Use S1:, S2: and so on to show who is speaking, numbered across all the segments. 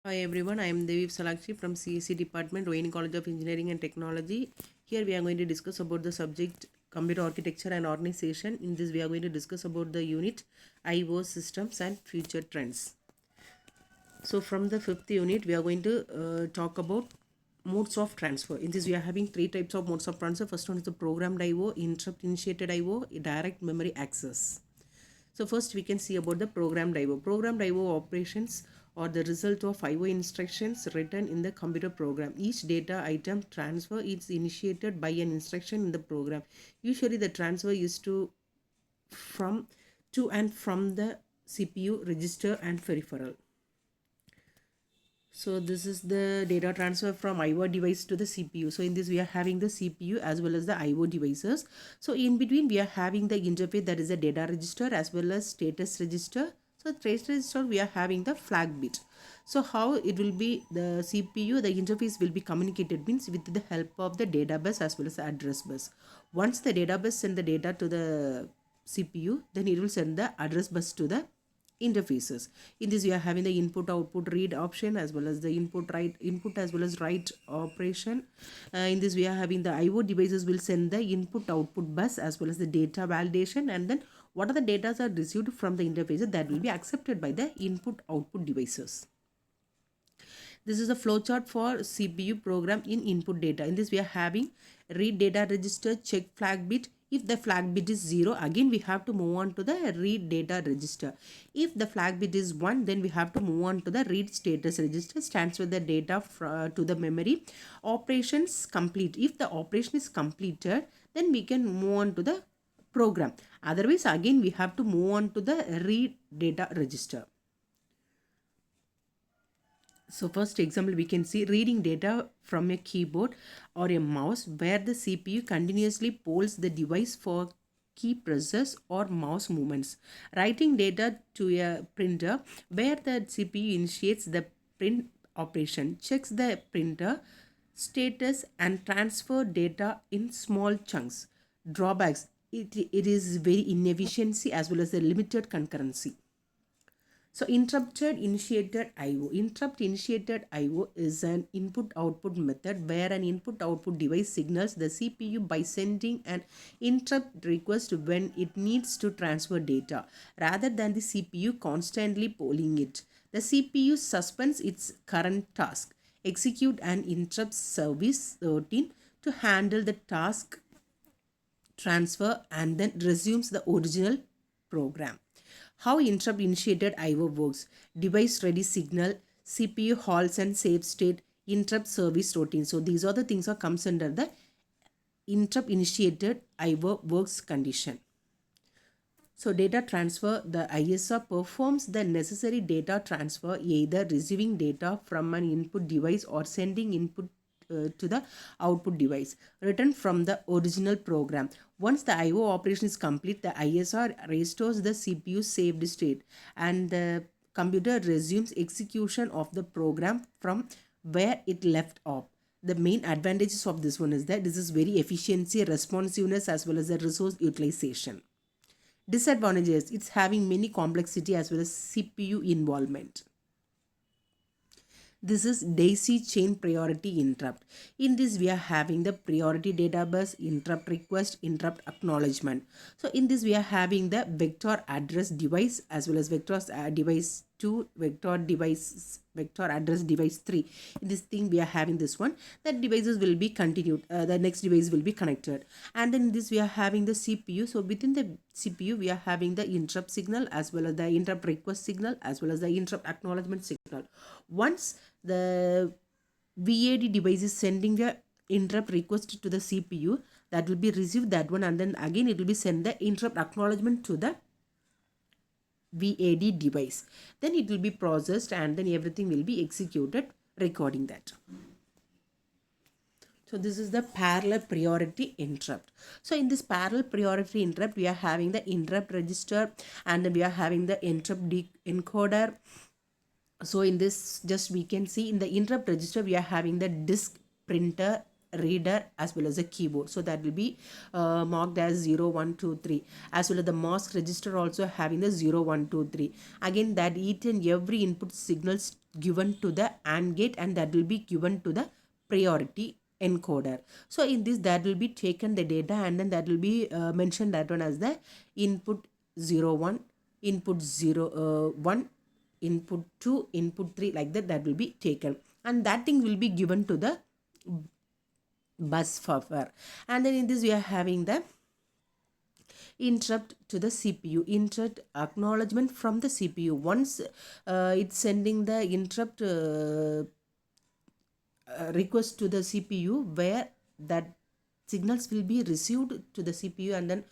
S1: Hi everyone, I am Devi Salakshi from CSC Department, Rohini College of Engineering and Technology. Here we are going to discuss about the subject Computer Architecture and Organization. In this we are going to discuss about the unit IO systems and future trends. So from the fifth unit we are going to talk about modes of transfer. In this we are having three types of modes of transfer. First one is the programmed IO, interrupt initiated IO, direct memory access. So first we can see about the programmed IO. Programmed IO operations are the result of IO instructions written in the computer program. Each data item transfer is initiated by an instruction in the program. Usually the transfer is from to and from the CPU, register and peripheral. So this is the data transfer from IO device to the CPU. So in this we are having the CPU as well as the IO devices. So in between we are having the interface, that is a data register as well as status register. So status register we are having the flag bit. So how it will be, the CPU, the interface will be communicated means with the help of the data bus as well as the address bus. Once the data bus send the data to the CPU, then it will send the address bus to the interfaces. In this we are having the input output read option as well as the input as well as write operation. In this we are having the IO devices will send the input output bus as well as the data validation, and then what are the data are received from the interfaces that will be accepted by the input output devices. This is a flowchart for CPU program in input data. In this we are having read data register, check flag bit. If the flag bit is 0, again we have to move on to the read data register. If the flag bit is 1, then we have to move on to the read status register, transfer the data to the memory. Operations complete. If the operation is completed, then we can move on to the program. Otherwise again we have to move on to the read data register. So first example we can see reading data from a keyboard or a mouse where the CPU continuously polls the device for key presses or mouse movements. Writing data to a printer where the CPU initiates the print operation, checks the printer status and transfer data in small chunks. Drawbacks, it is very inefficiency as well as a limited concurrency. So interrupted initiated IO. Interrupt initiated IO is an input output method where an input output device signals the CPU by sending an interrupt request when it needs to transfer data rather than the CPU constantly polling it. The CPU suspends its current task, execute an interrupt service routine to handle the task transfer, and then resumes the original program. How interrupt initiated IO works: device ready signal, CPU halts and save state, interrupt service routine. So these are the things that comes under the interrupt initiated IO works condition. So data transfer, the ISR performs the necessary data transfer, either receiving data from an input device or sending input to the output device written from the original program. Once the IO operation is complete, the ISR restores the CPU saved state and the computer resumes execution of the program from where it left off. The main advantages of this one is that this is very efficiency, responsiveness as well as the resource utilization. Disadvantages, it's having many complexity as well as CPU involvement. This is daisy chain priority interrupt. In this we are having the priority data bus, interrupt request, interrupt acknowledgement. So in this we are having the vector address device as well as vector device 2, vector address device 3. In this thing we are having this one, that devices will be continued, the next device will be connected, and then in this we are having the CPU. So within the CPU we are having the interrupt signal as well as the interrupt request signal as well as the interrupt acknowledgement signal. Once the VAD device is sending the interrupt request to the CPU, that will be received that one, and then again it will be send the interrupt acknowledgement to the VAD device. Then it will be processed and then everything will be executed recording that. So this is the parallel priority interrupt. So in this parallel priority interrupt, we are having the interrupt register and then we are having the interrupt encoder. So in this, just we can see in the interrupt register we are having the disk, printer, reader as well as a keyboard. So that will be marked as 0 1 2 3, as well as the mask register also having the 0 1 2 3. Again that each and every input signals given to the AND gate, and that will be given to the priority encoder. So in this, that will be taken the data, and then that will be mentioned that one as the input 0 1, input 0 1, input 2, input 3, like that will be taken, and that thing will be given to the bus buffer. And then in this, we are having the interrupt to the CPU, interrupt acknowledgement from the CPU. Once it's sending the interrupt request to the CPU, where that signals will be received to the CPU, and then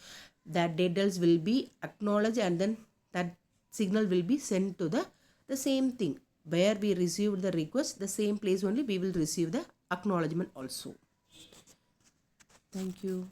S1: that data will be acknowledged, and then that signal will be sent to the same thing where we received the request, the same place only we will receive the acknowledgement also. Thank you.